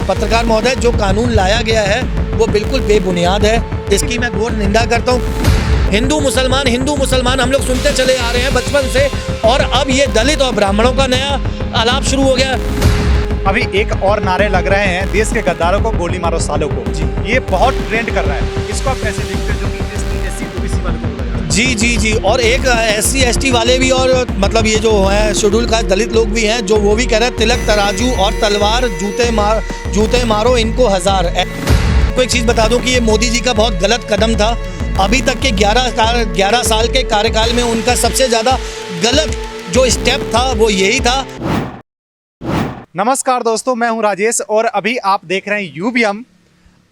पत्रकार महोदय, जो कानून लाया गया है वो बिल्कुल बेबुनियाद है। इसकी मैं घोर निंदा करता हूँ। हिंदू मुसलमान हम लोग सुनते चले आ रहे हैं बचपन से, और अब ये दलित और ब्राह्मणों का नया आलाप शुरू हो गया। अभी एक और नारे लग रहे हैं, देश के गद्दारों को गोली मारो सालों को। जी, ये बहुत ट्रेंड कर रहा है, इसको आप कैसे देखते हैं? जो कि एससी ओबीसी वाले को बोला जा रहा है। जी, और एक SC ST वाले भी, और मतलब ये जो है शेड्यूल कास्ट दलित लोग भी हैं, जो वो भी कह रहे हैं तिलक तराजू और तलवार जूते मारो इनको हजार। कोई चीज़ बता दूं कि ये मोदी जी का बहुत गलत कदम था। अभी तक के 11 साल के कार्यकाल में उनका सबसे ज़्यादा गलत जो स्टेप था वो यही था। नमस्कार दोस्तों, मैं हूं राजेश और अभी आप देख रहे हैं यूबीएम।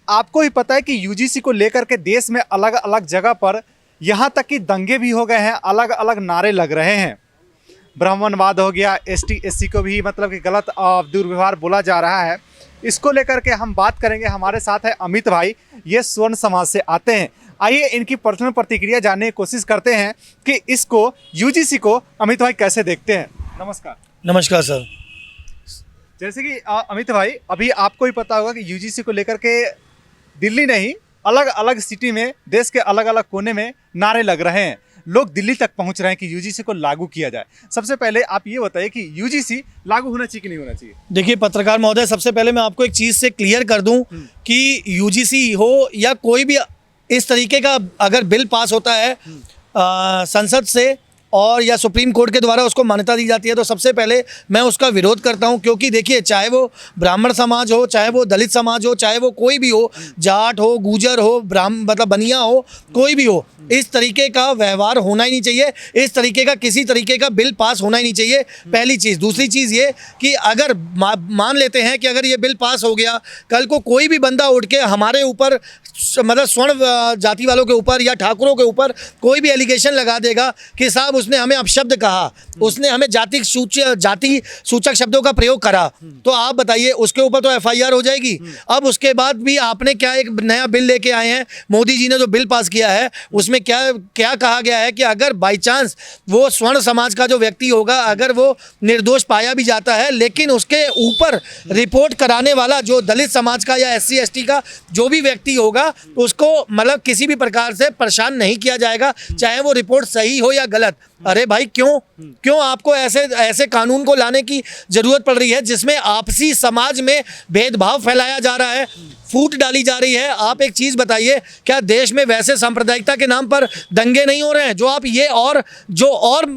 आपको ही पता है कि यूजीसी को लेकर के देश में अलग अलग जगह पर यहाँ तक कि दंगे भी हो गए हैं, अलग अलग नारे लग रहे हैं। ब्राह्मणवाद हो गया, ST SC को भी मतलब कि गलत दुर्व्यवहार बोला जा रहा है। इसको लेकर के हम बात करेंगे। हमारे साथ है अमित भाई, ये स्वर्ण समाज से आते हैं। आइए इनकी पर्सनल प्रतिक्रिया जानने की कोशिश करते हैं कि इसको यूजीसी को अमित भाई कैसे देखते हैं। नमस्कार सर। जैसे कि अमित भाई, अभी आपको ही पता होगा कि यूजीसी को लेकर के दिल्ली नहीं, अलग अलग सिटी में, देश के अलग अलग कोने में नारे लग रहे हैं। लोग दिल्ली तक पहुंच रहे हैं कि यूजीसी को लागू किया जाए। सबसे पहले आप ये बताइए कि यूजीसी लागू होना चाहिए कि नहीं होना चाहिए? देखिए पत्रकार महोदय, सबसे पहले मैं आपको एक चीज़ से क्लियर कर दूं कि यूजीसी हो या कोई भी इस तरीके का अगर बिल पास होता है संसद से और या सुप्रीम कोर्ट के द्वारा उसको मान्यता दी जाती है, तो सबसे पहले मैं उसका विरोध करता हूं। क्योंकि देखिए, चाहे वो ब्राह्मण समाज हो, चाहे वो दलित समाज हो, चाहे वो कोई भी हो, जाट हो, गुजर हो, मतलब बनिया हो, कोई भी हो, इस तरीके का व्यवहार होना ही नहीं चाहिए। इस तरीके का किसी तरीके का बिल पास होना ही नहीं चाहिए, पहली चीज़। दूसरी चीज़ ये कि अगर मान लेते हैं कि अगर ये बिल पास हो गया, कल को कोई भी बंदा उठ के हमारे ऊपर, मतलब स्वर्ण जाति वालों के ऊपर या ठाकुरों के ऊपर कोई भी एलिगेशन लगा देगा कि साहब उसने हमें अपशब्द कहा, उसने हमें जाति सूचक शब्दों का प्रयोग करा, तो आप बताइए उसके ऊपर तो FIR हो जाएगी। अब उसके बाद भी आपने क्या एक नया बिल लेके आए हैं, मोदी जी ने जो बिल पास किया है उसमें क्या कहा गया है कि अगर बाई चांस वो स्वर्ण समाज का जो व्यक्ति होगा, अगर वो निर्दोष पाया भी जाता है, लेकिन उसके ऊपर रिपोर्ट कराने वाला जो दलित समाज का या SC ST का जो भी व्यक्ति होगा, उसको मतलब किसी भी प्रकार से परेशान नहीं किया जाएगा, चाहे वो रिपोर्ट सही हो या गलत। अरे भाई, क्यों आपको ऐसे कानून को लाने की जरूरत पड़ रही है जिसमें आपसी समाज में भेदभाव फैलाया जा रहा है, फूट डाली जा रही है? आप एक चीज़ बताइए, क्या देश में वैसे सांप्रदायिकता के नाम पर दंगे नहीं हो रहे हैं? जो आप ये और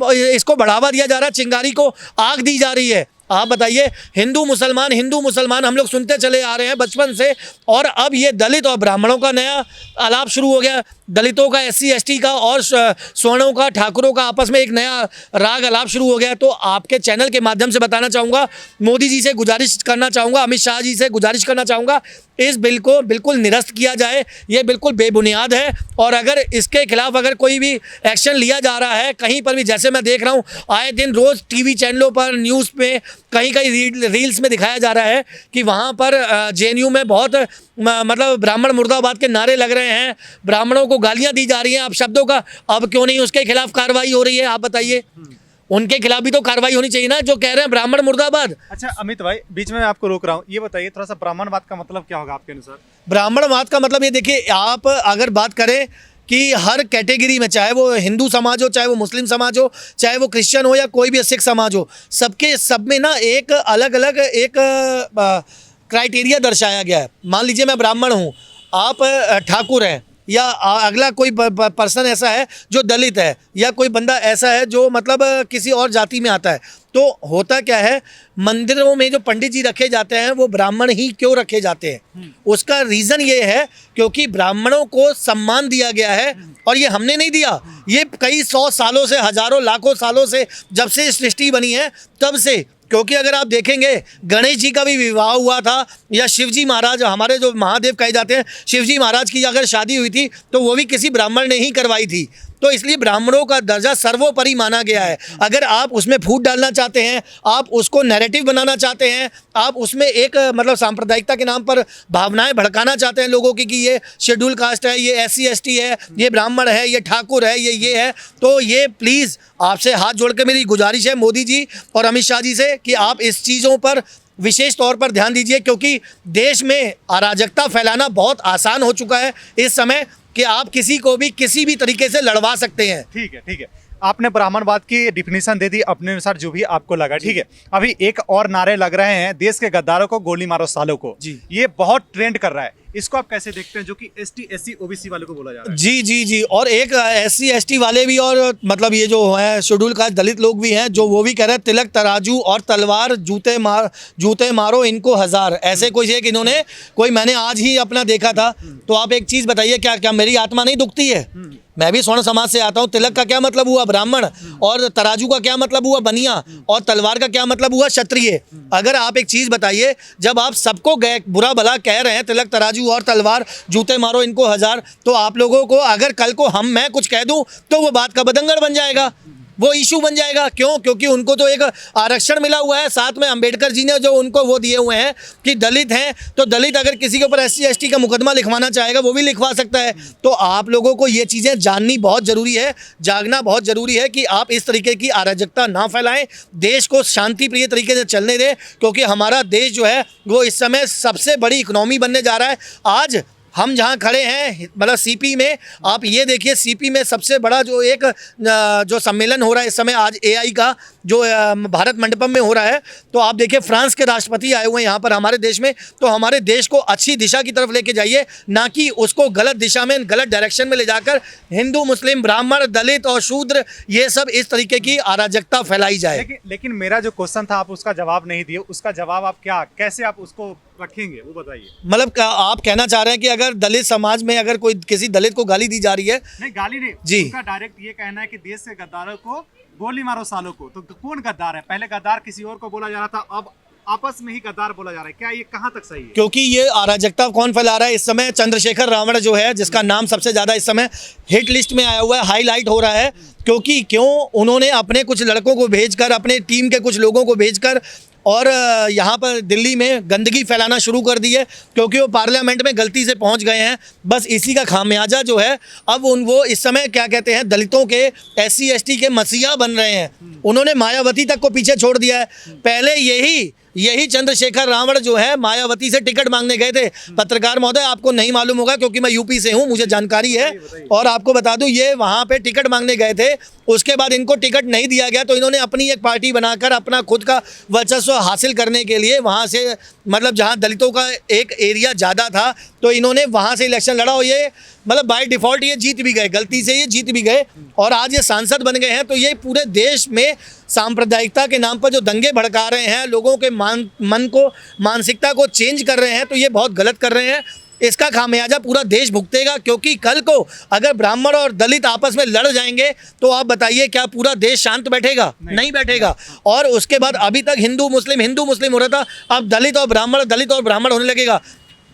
इसको बढ़ावा दिया जा रहा है, चिंगारी को आग दी जा रही है। आप बताइए, हिंदू मुसलमान हम लोग सुनते चले आ रहे हैं बचपन से, और अब ये दलित और ब्राह्मणों का नया आलाप शुरू हो गया। दलितों का, SC ST का और स्वर्णों का, ठाकुरों का आपस में एक नया राग आलाप शुरू हो गया। तो आपके चैनल के माध्यम से बताना चाहूँगा, मोदी जी से गुजारिश करना चाहूँगा, अमित शाह जी से गुजारिश करना चाहूँगा, इस बिल को बिल्कुल निरस्त किया जाए। ये बिल्कुल बेबुनियाद है, और अगर इसके खिलाफ अगर कोई भी एक्शन लिया जा रहा है कहीं पर भी, जैसे मैं देख रहा हूँ आए दिन रोज़ TV चैनलों पर, न्यूज़ पे, कहीं रील्स में दिखाया जा रहा है कि वहाँ पर JNU में बहुत मतलब ब्राह्मण मुर्दाबाद के नारे लग रहे हैं, ब्राह्मणों को गालियाँ दी जा रही हैं आप शब्दों का। अब क्यों नहीं उसके खिलाफ कार्रवाई हो रही है? आप बताइए, उनके खिलाफ भी तो कार्रवाई होनी चाहिए ना, जो कह रहे हैं ब्राह्मण मुर्दाबाद। अच्छा अमित भाई, बीच में मैं आपको रोक रहा हूँ, ये बताइए थोड़ा सा, ब्राह्मणवाद का मतलब क्या होगा आपके अनुसार? ब्राह्मणवाद का मतलब ये देखिए, आप अगर बात करें कि हर कैटेगरी में, चाहे वो हिंदू समाज हो, चाहे वो मुस्लिम समाज हो, चाहे वो क्रिश्चियन हो या कोई भी सिख समाज हो, सब में ना एक अलग अलग एक क्राइटेरिया दर्शाया गया है। मान लीजिए मैं ब्राह्मण हूँ, आप ठाकुर हैं, या अगला कोई पर्सन ऐसा है जो दलित है, या कोई बंदा ऐसा है जो मतलब किसी और जाति में आता है, तो होता क्या है, मंदिरों में जो पंडित जी रखे जाते हैं वो ब्राह्मण ही क्यों रखे जाते हैं? उसका रीज़न ये है क्योंकि ब्राह्मणों को सम्मान दिया गया है, और ये हमने नहीं दिया, ये कई 100 सालों से, हजारों लाखों सालों से, जब से सृष्टि बनी है तब से। क्योंकि अगर आप देखेंगे, गणेश जी का भी विवाह हुआ था, या शिवजी महाराज, हमारे जो महादेव कहे जाते हैं, शिवजी महाराज की अगर शादी हुई थी तो वो भी किसी ब्राह्मण ने ही करवाई थी। तो इसलिए ब्राह्मणों का दर्जा सर्वोपरि माना गया है। अगर आप उसमें फूट डालना चाहते हैं, आप उसको नैरेटिव बनाना चाहते हैं, आप उसमें एक मतलब सांप्रदायिकता के नाम पर भावनाएं भड़काना चाहते हैं लोगों की कि ये शेड्यूल कास्ट है, ये SC ST है, ये ब्राह्मण है, ये ठाकुर है, ये है, तो ये प्लीज़ आपसे हाथ जोड़ के मेरी गुजारिश है मोदी जी और अमित शाह जी से कि आप इस चीज़ों पर विशेष तौर पर ध्यान दीजिए, क्योंकि देश में अराजकता फैलाना बहुत आसान हो चुका है इस समय कि आप किसी को भी किसी भी तरीके से लड़वा सकते हैं। ठीक है, ठीक है। आपने ब्राह्मणवाद की डिफिनीशन दे दी अपने अनुसार जो भी आपको लगा, ठीक है। अभी एक और नारे लग रहे हैं, देश के गद्दारों को गोली मारो सालों को। जी। ये बहुत ट्रेंड कर रहा है, इसको आप कैसे देखते हैं, जो कि ST SC OBC वालों को बोला जा रहा है? जी जी जी, और एक SC ST वाले भी, और मतलब ये जो है शेड्यूल कास्ट दलित लोग भी हैं, जो वो भी कह रहे हैं तिलक तराजू और तलवार जूते मारो इनको हजार, ऐसे कोई एक इन्होंने कोई, मैंने आज ही अपना देखा था। तो आप एक चीज़ बताइए, क्या क्या मेरी आत्मा नहीं दुखती है? मैं भी स्वर्ण समाज से आता हूँ। तिलक का क्या मतलब हुआ? ब्राह्मण। और तराजू का क्या मतलब हुआ? बनिया। और तलवार का क्या मतलब हुआ? क्षत्रिय। अगर आप एक चीज़ बताइए, जब आप सबको गए बुरा भला कह रहे हैं, तिलक तराजू और तलवार जूते मारो इनको हजार, तो आप लोगों को अगर कल को मैं कुछ कह दूं तो वो बात का बतंगड़ बन जाएगा, वो इशू बन जाएगा। क्यों? क्योंकि उनको तो एक आरक्षण मिला हुआ है, साथ में अंबेडकर जी ने जो उनको वो दिए हुए हैं कि दलित हैं, तो दलित अगर किसी के ऊपर SC ST का मुकदमा लिखवाना चाहेगा वो भी लिखवा सकता है। तो आप लोगों को ये चीज़ें जाननी बहुत ज़रूरी है, जागना बहुत ज़रूरी है कि आप इस तरीके की अराजकता ना फैलाएं, देश को शांति प्रिय तरीके से चलने दें, क्योंकि हमारा देश जो है वो इस समय सबसे बड़ी इकोनॉमी बनने जा रहा है। आज हम जहाँ खड़े हैं, मतलब CP में, आप ये देखिए CP में सबसे बड़ा जो एक जो सम्मेलन हो रहा है इस समय आज AI का, जो भारत मंडपम में हो रहा है, तो आप देखिए फ्रांस के राष्ट्रपति आए हुए हैं यहाँ पर हमारे देश में। तो हमारे देश को अच्छी दिशा की तरफ लेके जाइए, ना कि उसको गलत दिशा में, गलत डायरेक्शन में ले जाकर हिंदू मुस्लिम ब्राह्मण दलित और शूद्र ये सब इस तरीके की अराजकता फैलाई जाए। लेकिन मेरा जो क्वेश्चन था आप उसका जवाब नहीं दिए, उसका जवाब आप कैसे आप उसको रखेंगे वो बताइए। मतलब आप कहना चाह रहे हैं कि अगर दलित समाज में अगर कोई किसी दलित को गाली दी जा रही है? नहीं, गाली नहीं जी, उनका डायरेक्ट ये कहना है कि देश के गद्दारों को गोली मारो सालों को। तो कौन गद्दार है? पहले गद्दार किसी और को बोला जा रहा था, अब आपस में ही गद्दार बोला जा रहा है। क्या ये कहाँ तक सही है? क्योंकि ये अराजकता कौन फैला रहा है इस समय? चंद्रशेखर रावण जो है, जिसका नाम सबसे ज्यादा इस समय हिट लिस्ट में आया हुआ है, हाईलाइट हो रहा है। क्योंकि उन्होंने अपने कुछ लड़कों को भेजकर, अपने टीम के कुछ लोगों को भेजकर और यहाँ पर दिल्ली में गंदगी फैलाना शुरू कर दी है, क्योंकि वो पार्लियामेंट में गलती से पहुँच गए हैं। बस इसी का खामियाजा जो है, अब वो इस समय क्या कहते हैं, दलितों के SC ST के मसीहा बन रहे हैं। उन्होंने मायावती तक को पीछे छोड़ दिया है। पहले यही चंद्रशेखर रावण जो है मायावती से टिकट मांगने गए थे। पत्रकार महोदय, आपको नहीं मालूम होगा क्योंकि मैं यूपी से हूँ, मुझे जानकारी है। और आपको बता दूं, ये वहाँ पे टिकट मांगने गए थे, उसके बाद इनको टिकट नहीं दिया गया, तो इन्होंने अपनी एक पार्टी बनाकर अपना खुद का वर्चस्व हासिल करने के लिए वहाँ से, मतलब जहाँ दलितों का एक एरिया ज़्यादा था, तो इन्होंने वहाँ से इलेक्शन लड़ा और ये मतलब बाय डिफ़ॉल्ट ये जीत भी गए, गलती से ये जीत भी गए और आज ये सांसद बन गए हैं। तो ये पूरे देश में सांप्रदायिकता के नाम पर जो दंगे भड़का रहे हैं, लोगों के मन को, मानसिकता को चेंज कर रहे हैं, तो ये बहुत गलत कर रहे हैं। इसका खामियाजा पूरा देश भुगतेगा, क्योंकि कल को अगर ब्राह्मण और दलित आपस में लड़ जाएंगे तो आप बताइए क्या पूरा देश शांत बैठेगा? नहीं बैठेगा। और उसके बाद अभी तक हिंदू मुस्लिम हो रहा था, अब दलित और ब्राह्मण होने लगेगा।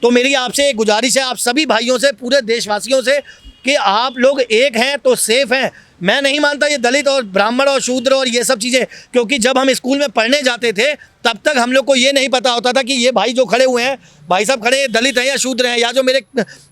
तो मेरी आपसे एक गुजारिश है, आप सभी भाइयों से, पूरे देशवासियों से, कि आप लोग एक हैं तो सेफ हैं। मैं नहीं मानता ये दलित और ब्राह्मण और शूद्र और ये सब चीज़ें, क्योंकि जब हम स्कूल में पढ़ने जाते थे तब तक हम लोग को ये नहीं पता होता था कि ये भाई जो खड़े हुए हैं, भाई साहब खड़े हैं, दलित हैं या शूद्र हैं, या जो मेरे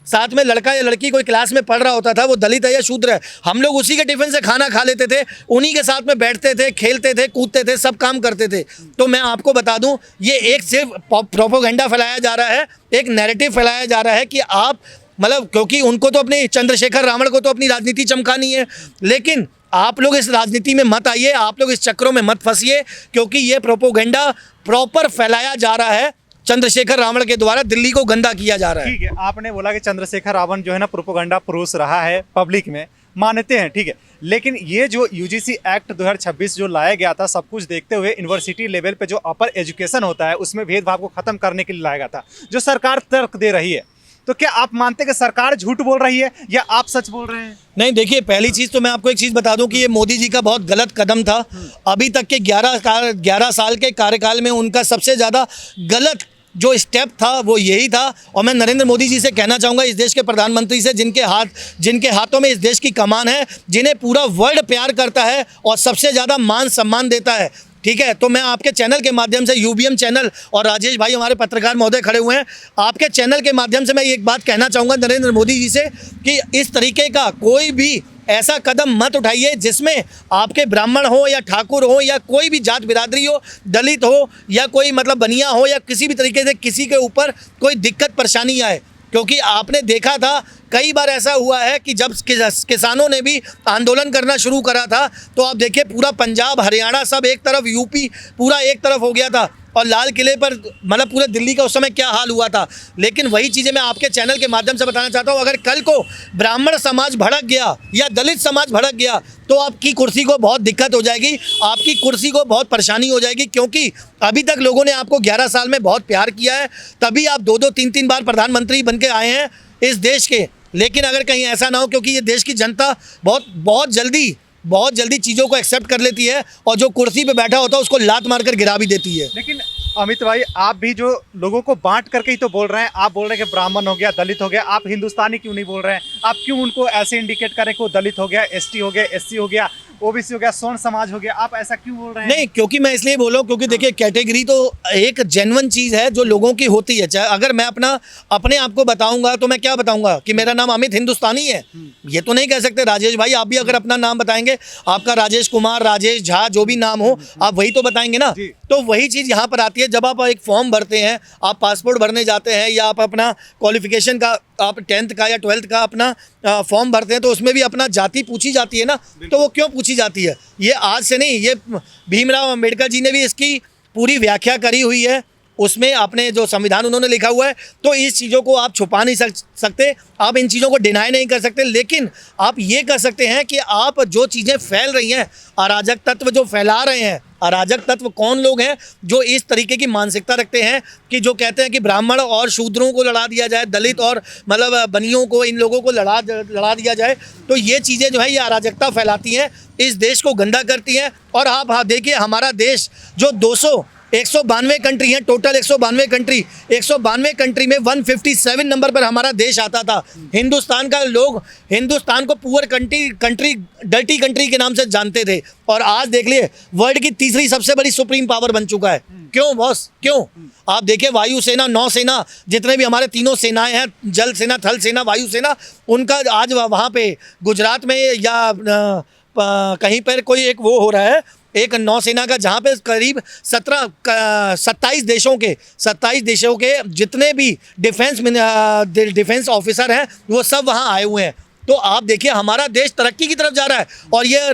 साथ में लड़का या लड़की कोई क्लास में पढ़ रहा होता था वो दलित है या शूद्र है। हम लोग उसी के टिफिन से खाना खा लेते थे, उन्हीं के साथ में बैठते थे, खेलते थे, कूदते थे, सब काम करते थे। तो मैं आपको बता दूं, ये एक सिर्फ प्रोपोगेंडा फैलाया जा रहा है, एक नैरेटिव फैलाया जा रहा है कि आप, मतलब क्योंकि उनको तो अपने चंद्रशेखर रावण को तो अपनी राजनीति चमकानी है, लेकिन आप लोग इस राजनीति में मत आइए, आप लोग इस चक्रों में मत फंसिए, क्योंकि ये प्रोपोगेंडा प्रॉपर फैलाया जा रहा है। चंद्रशेखर रावण के द्वारा दिल्ली को गंदा किया जा रहा है। ठीक है, आपने बोला कि चंद्रशेखर रावण जो है ना प्रोपोगेंडा पुरुष रहा है, पब्लिक में मानते हैं, ठीक है। लेकिन ये जो UGC एक्ट 2026 जो लाया गया था, सब कुछ देखते हुए यूनिवर्सिटी लेवल पे जो अपर एजुकेशन होता है उसमें भेदभाव को खत्म करने के लिए लाया गया था, जो सरकार तर्क दे रही है। तो क्या आप मानते हैं कि सरकार झूठ बोल रही है या आप सच बोल रहे हैं? नहीं, देखिए, पहली चीज़ तो मैं आपको एक चीज़ बता दूं कि ये मोदी जी का बहुत गलत कदम था। अभी तक के 11 साल के कार्यकाल में उनका सबसे ज़्यादा गलत जो स्टेप था वो यही था। और मैं नरेंद्र मोदी जी से कहना चाहूँगा, इस देश के प्रधानमंत्री से, जिनके हाथों में इस देश की कमान है, जिन्हें पूरा वर्ल्ड प्यार करता है और सबसे ज़्यादा मान सम्मान देता है, ठीक है। तो मैं आपके चैनल के माध्यम से, UBM चैनल, और राजेश भाई हमारे पत्रकार महोदय खड़े हुए हैं, आपके चैनल के माध्यम से मैं एक बात कहना चाहूँगा नरेंद्र मोदी जी से कि इस तरीके का कोई भी ऐसा कदम मत उठाइए जिसमें आपके ब्राह्मण हो या ठाकुर हो या कोई भी जात बिरादरी हो, दलित हो या कोई मतलब बनिया हो या किसी भी तरीके से किसी के ऊपर कोई दिक्कत परेशानी आए। क्योंकि आपने देखा था कई बार ऐसा हुआ है कि जब किसानों ने भी आंदोलन करना शुरू करा था तो आप देखिए पूरा पंजाब हरियाणा सब एक तरफ, यूपी पूरा एक तरफ हो गया था और लाल किले पर मतलब पूरे दिल्ली का उस समय क्या हाल हुआ था। लेकिन वही चीज़ें मैं आपके चैनल के माध्यम से बताना चाहता हूँ, अगर कल को ब्राह्मण समाज भड़क गया या दलित समाज भड़क गया तो आपकी कुर्सी को बहुत दिक्कत हो जाएगी, आपकी कुर्सी को बहुत परेशानी हो जाएगी। क्योंकि अभी तक लोगों ने आपको 11 साल में बहुत प्यार किया है, तभी आप 2-2 3-3 बार प्रधानमंत्री बन के आए हैं इस देश के। लेकिन अगर कहीं ऐसा ना हो, क्योंकि ये देश की जनता बहुत जल्दी चीज़ों को एक्सेप्ट कर लेती है और जो कुर्सी पे बैठा होता है उसको लात मारकर गिरा भी देती है। लेकिन अमित भाई, आप भी जो लोगों को बांट करके ही तो बोल रहे हैं, आप बोल रहे हैं कि ब्राह्मण हो गया, दलित हो गया, आप हिंदुस्तानी क्यों नहीं बोल रहे हैं? आप क्यों उनको ऐसे इंडिकेट करें कि वो दलित हो गया, एसटी हो गया, एससी हो गया, ओबीसी हो गया, सोन समाज हो गया, आप ऐसा क्यों बोल रहे हैं? नहीं, क्योंकि मैं इसलिए बोल रहा हूँ क्योंकि देखिए कैटेगरी तो एक जेन्युइन चीज़ है जो लोगों की होती है। चाहे अगर मैं अपने आप को बताऊंगा तो मैं क्या बताऊंगा कि मेरा नाम अमित हिंदुस्तानी है, ये तो नहीं कह सकते। राजेश भाई, आप भी अगर अपना नाम बताएंगे, आपका राजेश कुमार, राजेश झा, जो भी नाम हो, आप वही तो बताएंगे ना। तो वही चीज़ यहाँ पर आती है, जब आप एक फॉर्म भरते हैं, आप पासपोर्ट भरने जाते हैं या आप अपना क्वालिफिकेशन का, आप 10th का या 12th का अपना फॉर्म भरते हैं तो उसमें भी अपना जाति पूछी जाती है ना। तो वो क्यों पूछी जाती है? ये आज से नहीं, ये भीमराव अंबेडकर जी ने भी इसकी पूरी व्याख्या करी हुई है, उसमें अपने जो संविधान उन्होंने लिखा हुआ है। तो इस चीज़ों को आप छुपा नहीं सकते, आप इन चीज़ों को डिनाई नहीं कर सकते। लेकिन आप ये कर सकते हैं कि आप जो चीज़ें फैल रही हैं, अराजक तत्व जो फैला रहे हैं, अराजक तत्व कौन लोग हैं जो इस तरीके की मानसिकता रखते हैं कि जो कहते हैं कि ब्राह्मण और शूद्रों को लड़ा दिया जाए, दलित और मतलब बनियों को, इन लोगों को लड़ा दिया जाए। तो ये चीज़ें जो है ये अराजकता फैलाती हैं, इस देश को गंदा करती हैं। और आप देखिए हमारा देश जो 192 कंट्री हैं, टोटल 192 कंट्री, 192 कंट्री में 157 नंबर पर हमारा देश आता था। हिंदुस्तान का लोग हिंदुस्तान को पुअर कंट्री, डर्टी कंट्री के नाम से जानते थे। और आज देख लिए वर्ल्ड की तीसरी सबसे बड़ी सुप्रीम पावर बन चुका है। क्यों बॉस, क्यों? आप देखिए वायुसेना, नौसेना, जितने भी हमारे तीनों सेनाएं हैं, जल सेना, थल सेना, वायुसेना, उनका आज वहाँ पे गुजरात में या कहीं पर कोई एक वो हो रहा है, एक नौसेना का, जहाँ पे करीब 27 देशों के जितने भी डिफेंस ऑफिसर हैं वो सब वहाँ आए हुए हैं। तो आप देखिए हमारा देश तरक्की की तरफ जा रहा है। और ये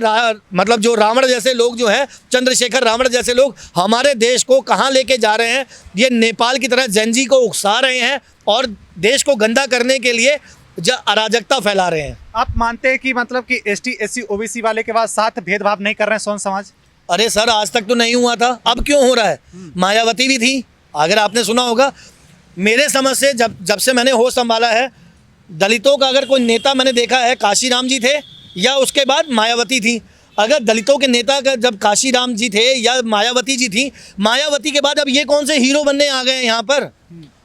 मतलब जो रावण जैसे लोग जो हैं, चंद्रशेखर रावण जैसे लोग हमारे देश को कहाँ लेके जा रहे हैं? ये नेपाल की तरह जेनजी को उकसा रहे हैं और देश को गंदा करने के लिए अराजकता फैला रहे हैं। आप मानते हैं कि मतलब कि एसटी, एससी, ओबीसी वाले के बाद साथ भेदभाव नहीं कर रहे हैं सोन समाज? अरे सर, आज तक तो नहीं हुआ था, अब क्यों हो रहा है? मायावती भी थी, अगर आपने सुना होगा। मेरे समझ से जब से मैंने होश संभाला है, दलितों का अगर कोई नेता मैंने देखा है, काशीराम जी थे या उसके बाद मायावती थी। अगर दलितों के नेता का जब काशीराम जी थे या मायावती जी थी, मायावती के बाद अब ये कौन से हीरो बनने आ गए हैं यहाँ पर?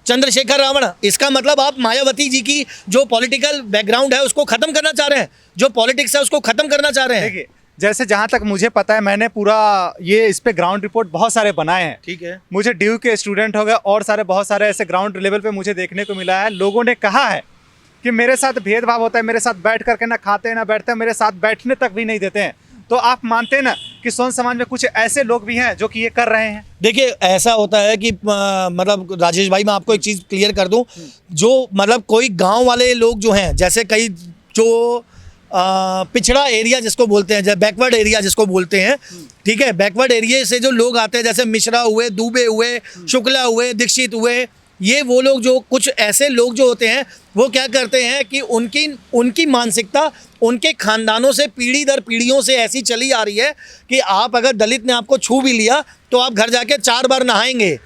चंद्रशेखर रावण। इसका मतलब आप मायावती जी की जो पॉलिटिकल बैकग्राउंड है उसको खत्म करना चाह रहे हैं, जो पॉलिटिक्स है उसको खत्म करना चाह रहे हैं। देखिए, जैसे जहाँ तक मुझे पता है, मैंने पूरा ये इस पे ग्राउंड रिपोर्ट बहुत सारे बनाए हैं। ठीक है, मुझे ड्यू के स्टूडेंट हो गए और बहुत सारे ऐसे ग्राउंड लेवल पे मुझे देखने को मिला है। लोगों ने कहा है कि मेरे साथ भेदभाव होता है, मेरे साथ बैठ करके ना खाते हैं ना बैठते हैं, मेरे साथ बैठने तक भी नहीं देते हैं। तो आप मानते हैं ना कि सोन समाज में कुछ ऐसे लोग भी हैं जो कि ये कर रहे हैं? देखिए, ऐसा होता है कि मतलब राजेश भाई, मैं आपको एक चीज़ क्लियर कर दूं, जो मतलब कोई गांव वाले लोग जो हैं, जैसे कई जो पिछड़ा एरिया जिसको बोलते हैं, जैसे बैकवर्ड एरिया जिसको बोलते हैं, ठीक है, बैकवर्ड एरिया से जो लोग आते हैं, जैसे मिश्रा हुए, दुबे हुए, शुक्ला हुए, दीक्षित हुए, ये वो लोग, जो कुछ ऐसे लोग जो होते हैं, वो क्या करते हैं कि उनकी मानसिकता उनके खानदानों से पीढ़ी दर पीढ़ियों से ऐसी चली आ रही है कि आप अगर दलित ने आपको छू भी लिया तो आप घर जाके 4 बार नहाएंगे।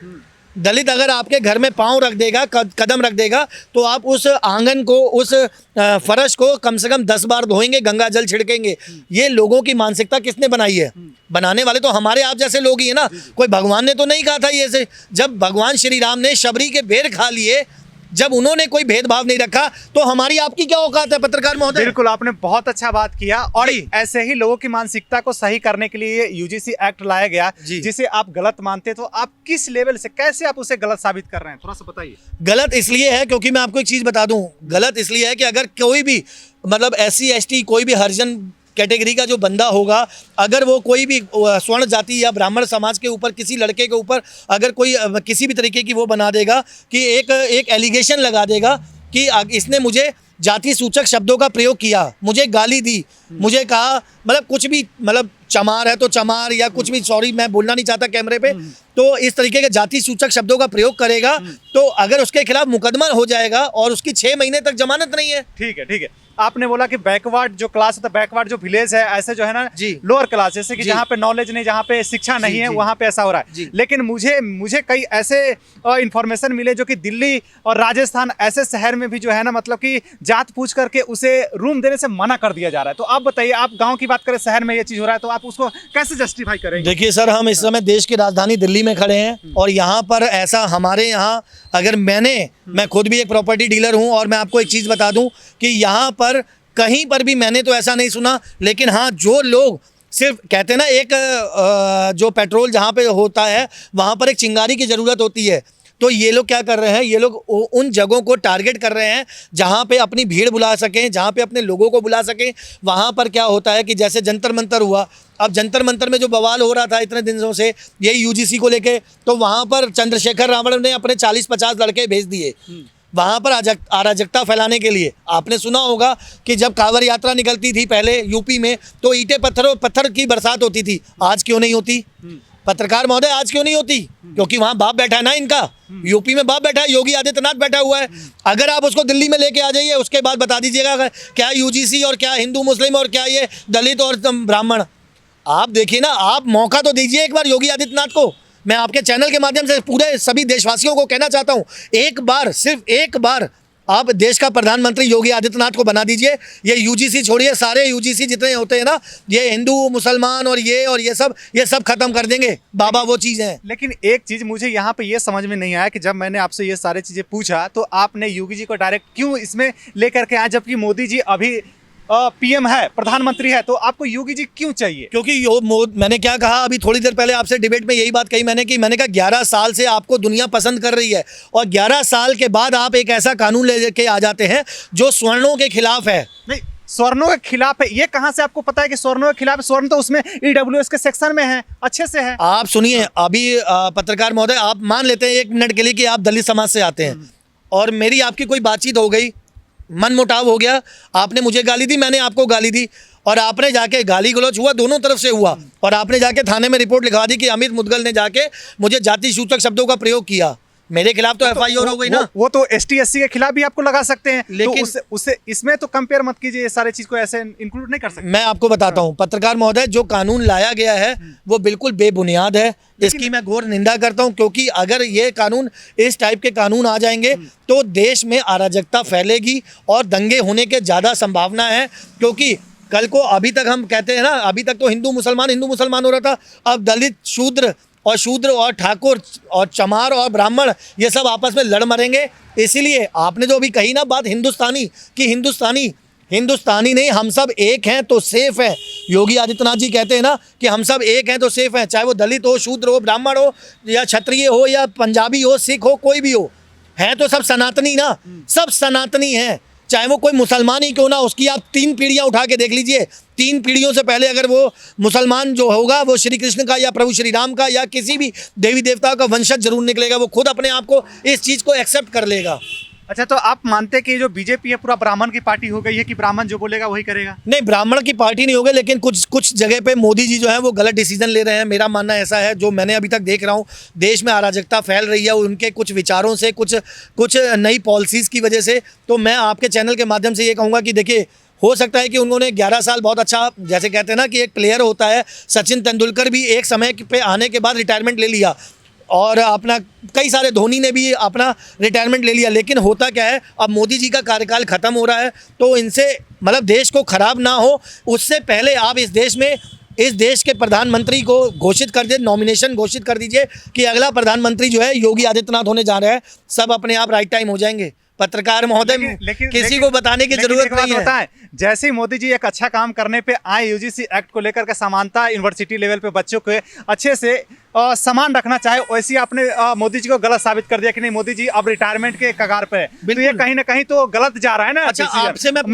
दलित अगर आपके घर में पाँव रख देगा, कदम रख देगा, तो आप उस आंगन को, उस फर्श को कम से कम 10 बार धोएंगे, गंगा जल छिड़केंगे। ये लोगों की मानसिकता किसने बनाई है? बनाने वाले तो हमारे आप जैसे लोग ही है ना। कोई भगवान ने तो नहीं कहा था ये से। जब भगवान श्री राम ने शबरी के बेर खा लिए जब उन्होंने कोई भेदभाव नहीं रखा तो हमारी आपकी क्या औकात है पत्रकार महोदय। बिल्कुल, आपने बहुत अच्छा बात किया। और जी। ऐसे ही लोगों की मानसिकता को सही करने के लिए यूजीसी एक्ट लाया गया, जी। जिसे आप गलत मानते, तो आप किस लेवल से, कैसे आप उसे गलत साबित कर रहे हैं, थोड़ा सा बताइए। गलत इसलिए है क्योंकि मैं आपको एक चीज बता दूं, गलत इसलिए है कि अगर कोई भी मतलब SC ST कोई भी हरिजन कैटेगरी का जो बंदा होगा, अगर वो कोई भी स्वर्ण जाति या ब्राह्मण समाज के ऊपर किसी लड़के के ऊपर अगर कोई किसी भी तरीके की वो बना देगा कि एक एलिगेशन लगा देगा कि इसने मुझे जाति सूचक शब्दों का प्रयोग किया, मुझे गाली दी, मुझे कहा मतलब कुछ भी, मतलब चमार है तो चमार या कुछ भी, सॉरी मैं बोलना नहीं चाहता कैमरे पे, तो इस तरीके के जाति सूचक शब्दों का प्रयोग करेगा तो अगर उसके खिलाफ मुकदमा हो जाएगा और उसकी 6 महीने तक जमानत नहीं है। ठीक है, ठीक है। आपने बोला कि बैकवर्ड जो क्लास होता है, बैकवर्ड जो विलेज है, ऐसे जो है ना जी। लोअर क्लास, जैसे कि जी। जहाँ पे नॉलेज नहीं, जहाँ पे शिक्षा नहीं है, जी। वहाँ पे ऐसा हो रहा है। जी। लेकिन मुझे कई ऐसे इंफॉर्मेशन मिले जो कि दिल्ली और राजस्थान ऐसे शहर में भी जो है ना, मतलब कि जात पूछ करके उसे रूम देने से मना कर दिया जा रहा है। तो आप बताइए, आप गाँव की बात करें, शहर में ये चीज हो रहा है, तो आप उसको कैसे जस्टिफाई करेंगे? देखिए सर, हम इस समय देश की राजधानी दिल्ली में खड़े हैं और यहाँ पर ऐसा हमारे यहाँ, अगर मैं खुद भी एक प्रॉपर्टी डीलर हूँ और मैं आपको एक चीज़ बता दूँ कि यहाँ पर कहीं पर भी मैंने तो ऐसा नहीं सुना, लेकिन हाँ जो लोग सिर्फ कहते हैं ना, एक जो पेट्रोल जहाँ पे होता है वहाँ पर एक चिंगारी की ज़रूरत होती है, तो ये लोग क्या कर रहे हैं, ये लोग उन जगहों को टारगेट कर रहे हैं जहाँ पे अपनी भीड़ बुला सकें, जहाँ पे अपने लोगों को बुला सकें। वहाँ पर क्या होता है कि जैसे जंतर मंतर हुआ, अब जंतर मंतर में जो बवाल हो रहा था इतने दिनों से यही यूजीसी को लेके, तो वहाँ पर चंद्रशेखर रावण ने अपने 40-50 लड़के भेज दिए वहाँ पर अराजकता फैलाने के लिए। आपने सुना होगा कि जब कांवड़ यात्रा निकलती थी पहले यूपी में तो ईंटें पत्थर की बरसात होती थी, आज क्यों नहीं होती पत्रकार महोदय, आज क्यों नहीं होती? क्योंकि वहाँ बाप बैठा है ना इनका, यूपी में बाप बैठा है, योगी आदित्यनाथ बैठा हुआ है। अगर आप उसको दिल्ली में लेके आ जाइए, उसके बाद बता दीजिएगा क्या यूजीसी और क्या हिंदू मुस्लिम और क्या ये दलित और ब्राह्मण। आप देखिए ना, आप मौका तो दीजिए एक बार योगी आदित्यनाथ को। मैं आपके चैनल के माध्यम से पूरे सभी देशवासियों को कहना चाहता हूँ, एक बार, सिर्फ एक बार आप देश का प्रधानमंत्री योगी आदित्यनाथ को बना दीजिए। ये यूजीसी छोड़िए, सारे यूजीसी जितने होते हैं ना, ये हिंदू मुसलमान और ये सब खत्म कर देंगे बाबा, वो चीज़ है। लेकिन एक चीज़ मुझे यहाँ पे ये समझ में नहीं आया कि जब मैंने आपसे ये सारी चीज़ें पूछा तो आपने योगी जी को डायरेक्ट क्यों इसमें लेकर के आए, जबकि मोदी जी अभी PM है, प्रधानमंत्री है, तो आपको योगी जी क्यों चाहिए? क्योंकि मैंने क्या कहा अभी थोड़ी देर पहले आपसे डिबेट में, यही बात कही मैंने कहा 11 साल से आपको दुनिया पसंद कर रही है और 11 साल के बाद आप एक ऐसा कानून लेके आ जाते हैं जो स्वर्णों के खिलाफ है। नहीं, स्वर्णों के खिलाफ है, ये कहां से आपको पता है कि स्वर्णों के खिलाफ है? स्वर्ण तो उसमें EWS के सेक्शन में है, अच्छे से है। आप सुनिए, अभी पत्रकार महोदय, आप मान लेते हैं 1 मिनट के लिए कि आप दलित समाज से आते हैं और मेरी आपकी कोई बातचीत हो गई, मन मुटाव हो गया, आपने मुझे गाली दी, मैंने आपको गाली दी और आपने जाके गाली गलौज हुआ, दोनों तरफ से हुआ, और आपने जाके थाने में रिपोर्ट लिखवा दी कि अमित मुदगल ने जाके मुझे जाति सूचक शब्दों का प्रयोग किया। मेरे खिलाफ तो FIR हो गई ना। वो तो ST SC के खिलाफ भी आपको लगा सकते हैं, लेकिन तो उससे इसमें तो कंपेयर मत कीजिए, ये सारे चीज को ऐसे इंक्लूड नहीं कर सकते। मैं आपको बताता हूं पत्रकार महोदय, जो कानून लाया गया है वो बिल्कुल बेबुनियाद है, इसकी मैं घोर निंदा करता हूं, क्योंकि अगर ये कानून, इस टाइप के कानून आ जाएंगे तो देश में अराजकता फैलेगी और दंगे होने के ज़्यादा संभावना है। क्योंकि कल को, अभी तक हम कहते हैं ना, अभी तक तो हिंदू मुसलमान हो रहा था, अब दलित शूद्र और ठाकुर और चमार और ब्राह्मण ये सब आपस में लड़ मरेंगे। इसीलिए आपने जो अभी कही ना बात हिंदुस्तानी की, हिंदुस्तानी नहीं, हम सब एक हैं तो सेफ है। योगी आदित्यनाथ जी कहते हैं ना कि हम सब एक हैं तो सेफ हैं, चाहे वो दलित हो, शूद्र हो, ब्राह्मण हो या क्षत्रिय हो या पंजाबी हो, सिख हो, कोई भी हो, हैं तो सब सनातनी ना, सब सनातनी हैं। चाहे वो कोई मुसलमान ही क्यों ना, उसकी आप 3 पीढ़ियाँ उठा के देख लीजिए, 3 पीढ़ियों से पहले अगर वो मुसलमान जो होगा वो श्री कृष्ण का या प्रभु श्री राम का या किसी भी देवी देवताओं का वंशज जरूर निकलेगा, वो खुद अपने आप को इस चीज़ को एक्सेप्ट कर लेगा। अच्छा, तो आप मानते हैं कि जो बीजेपी है पूरा ब्राह्मण की पार्टी हो गई है, कि ब्राह्मण जो बोलेगा वही करेगा? नहीं, ब्राह्मण की पार्टी नहीं होगी, लेकिन कुछ जगह पे मोदी जी जो है वो गलत डिसीजन ले रहे हैं। मेरा मानना ऐसा है, जो मैंने अभी तक देख रहा हूँ, देश में अराजकता फैल रही है उनके कुछ विचारों से, कुछ नई पॉलिसीज़ की वजह से। तो मैं आपके चैनल के माध्यम से ये कहूँगा कि देखिए, हो सकता है कि उन्होंने 11 साल बहुत अच्छा, जैसे कहते हैं ना कि एक प्लेयर होता है, सचिन तेंदुलकर भी एक समय पे आने के बाद रिटायरमेंट ले लिया और अपना कई सारे, धोनी ने भी अपना रिटायरमेंट ले लिया, लेकिन होता क्या है, अब मोदी जी का कार्यकाल ख़त्म हो रहा है, तो इनसे मतलब देश को ख़राब ना हो उससे पहले आप इस देश के प्रधानमंत्री को घोषित कर दे, नॉमिनेशन घोषित कर दीजिए कि अगला प्रधानमंत्री जो है योगी आदित्यनाथ होने जा रहा है। सब अपने आप राइट टाइम हो जाएंगे। पत्रकार महोदय, किसी को बताने की जरूरत नहीं है। जैसे ही मोदी जी एक अच्छा काम करने पे आए, यूजीसी एक्ट को लेकर के समानता यूनिवर्सिटी लेवल पे बच्चों को अच्छे से समान रखना चाहे, वैसे ही आपने मोदी जी को गलत साबित कर दिया कि नहीं मोदी जी अब रिटायरमेंट के कगार पे है। तो ये कहीं ना कहीं तो गलत जा रहा है ना। अच्छा, आपसे मैं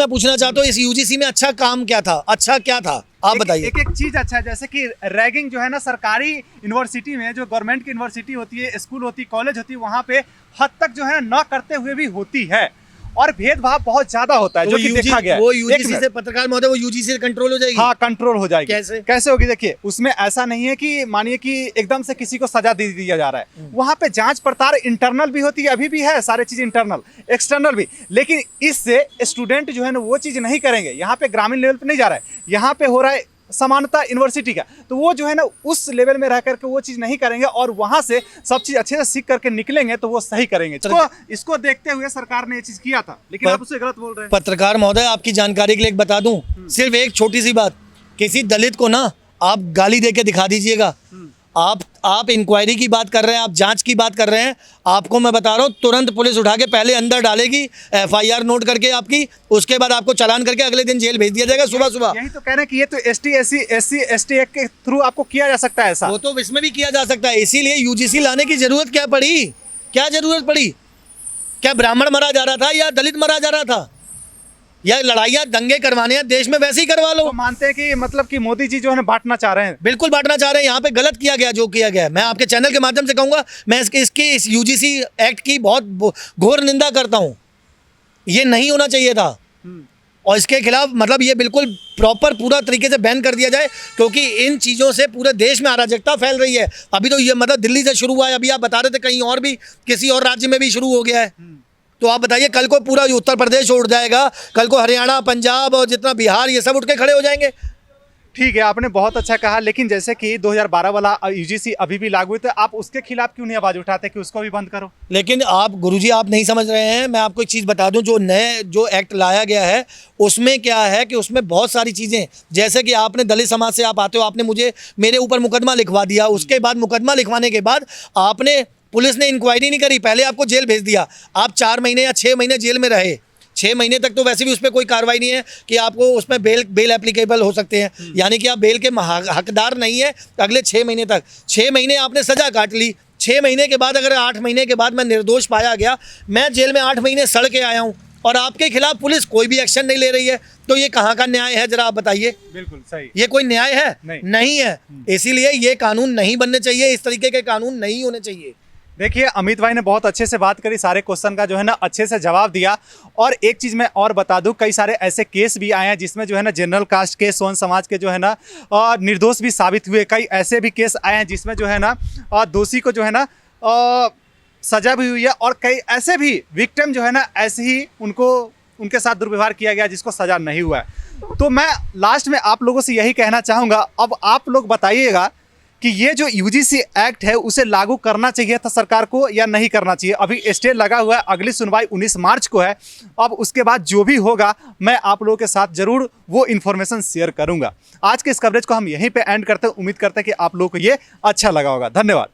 पूछना चाहता हूँ इस यूजीसी में अच्छा काम क्या था, अच्छा क्या था, आप बताइए। एक चीज अच्छा है, जैसे कि रैगिंग जो है ना सरकारी यूनिवर्सिटी में, जो गवर्नमेंट की यूनिवर्सिटी होती है, स्कूल होती है, कॉलेज होती है, वहाँ पे हद तक जो है न करते हुए भी होती है, और भेदभाव बहुत ज्यादा होता है, जो कि देखा गया है। वो यूजीसी से, पत्रकार महोदय, वो यूजीसी से कंट्रोल हो जाएगी। हाँ, कंट्रोल हो जाएगी। कैसे होगी? देखिए, उसमें ऐसा नहीं है कि मानिए कि एकदम से किसी को सजा दे दिया जा रहा है। वहाँ पे जांच पड़ताल इंटरनल भी होती है, अभी भी है, सारे चीज इंटरनल, एक्सटर्नल भी। लेकिन इससे स्टूडेंट जो है ना वो चीज नहीं करेंगे। यहाँ पे ग्रामीण लेवल पे नहीं जा रहा है, यहाँ पे हो रहा है समानता यूनिवर्सिटी का, तो वो जो है ना उस लेवल में रह करके वो चीज़ नहीं करेंगे, और वहाँ से सब चीज़ अच्छे से सीख करके निकलेंगे तो वो सही करेंगे। इसको देखते हुए सरकार ने ये चीज़ किया था, लेकिन आप उसे गलत बोल रहे हैं। पत्रकार महोदय, आपकी जानकारी के लिए बता दूं, सिर्फ एक छोटी सी बात, किसी दलित को ना आप गाली दे के दिखा दीजिएगा। आप इंक्वायरी की बात कर रहे हैं, आप जांच की बात कर रहे हैं, आपको मैं बता रहा हूँ तुरंत पुलिस उठा के पहले अंदर डालेगी, FIR नोट करके आपकी, उसके बाद आपको चालान करके अगले दिन जेल भेज दिया जाएगा सुबह सुबह। यही तो कह रहे हैं कि ये तो ST एक्ट के थ्रू आपको किया जा सकता है ऐसा। वो तो इसमें भी किया जा सकता है, इसीलिए यूजीसी लाने की जरूरत क्या पड़ी? क्या जरूरत पड़ी? क्या ब्राह्मण मरा जा रहा था या दलित मरा जा रहा था, या लड़ाइयाँ दंगे करवाने हैं देश में, वैसे ही करवा लो। तो मानते हैं कि मतलब कि मोदी जी जो है ना बांटना चाह रहे हैं। बिल्कुल बांटना चाह रहे हैं, यहाँ पे गलत किया गया जो किया गया। मैं आपके चैनल के माध्यम से कहूँगा, मैं इस यूजीसी एक्ट की बहुत घोर निंदा करता हूँ। ये नहीं होना चाहिए था, और इसके खिलाफ मतलब ये बिल्कुल प्रॉपर पूरा तरीके से बैन कर दिया जाए, क्योंकि इन चीज़ों से पूरे देश में अराजकता फैल रही है। अभी तो ये मतलब दिल्ली से शुरू हुआ है, अभी आप बता रहे थे कहीं और भी, किसी और राज्य में भी शुरू हो गया है। तो आप बताइए, कल को पूरा उत्तर प्रदेश उठ जाएगा, कल को हरियाणा, पंजाब और जितना बिहार, ये सब उठ के खड़े हो जाएंगे। ठीक है, आपने बहुत अच्छा कहा, लेकिन जैसे कि 2012 वाला यूजीसी अभी भी लागू है, तो आप उसके खिलाफ क्यों नहीं आवाज उठाते कि उसको भी बंद करो? लेकिन आप गुरुजी, आप नहीं समझ रहे हैं। मैं आपको एक चीज़ बता दूं, जो एक्ट लाया गया है उसमें क्या है कि उसमें बहुत सारी चीज़ें, जैसे कि आपने दलित समाज से आप आते हो, आपने मेरे ऊपर मुकदमा लिखवा दिया, उसके बाद मुकदमा लिखवाने के बाद आपने, पुलिस ने इंक्वायरी नहीं करी, पहले आपको जेल भेज दिया, आप 4 महीने या 6 महीने जेल में रहे। 6 महीने तक तो वैसे भी उस पर कोई कार्रवाई नहीं है कि आपको उसमें बेल एप्लीकेबल हो सकते हैं, यानी कि आप बेल के हकदार नहीं है अगले 6 महीने तक। 6 महीने आपने सज़ा काट ली, 6 महीने के बाद अगर 8 महीने के बाद मैं निर्दोष पाया गया, मैं जेल में 8 महीने सड़ के आया हूँ, और आपके खिलाफ पुलिस कोई भी एक्शन नहीं ले रही है, तो ये कहाँ का न्याय है, जरा आप बताइए। बिल्कुल सही, ये कोई न्याय है? नहीं है। इसीलिए ये कानून नहीं बनने चाहिए, इस तरीके के कानून नहीं होने चाहिए। देखिए, अमित भाई ने बहुत अच्छे से बात करी, सारे क्वेश्चन का जो है ना अच्छे से जवाब दिया। और एक चीज़ मैं और बता दूं, कई सारे ऐसे केस भी आए हैं जिसमें जो है ना जनरल कास्ट के, सोन समाज के जो है ना निर्दोष भी साबित हुए। कई ऐसे भी केस आए हैं जिसमें जो है ना दोषी को जो है ना सजा भी हुई है, और कई ऐसे भी विक्टिम जो है ना ऐसे ही उनके साथ दुर्व्यवहार किया गया जिसको सजा नहीं हुआ है। तो मैं लास्ट में आप लोगों से यही कहना चाहूँगा, अब आप लोग बताइएगा कि ये जो यूजीसी एक्ट है उसे लागू करना चाहिए था सरकार को या नहीं करना चाहिए। अभी स्टे लगा हुआ है, अगली सुनवाई 19 मार्च को है। अब उसके बाद जो भी होगा मैं आप लोगों के साथ जरूर वो इन्फॉर्मेशन शेयर करूंगा। आज के इस कवरेज को हम यहीं पे एंड करते हैं। उम्मीद करते हैं कि आप लोगों को ये अच्छा लगा होगा। धन्यवाद।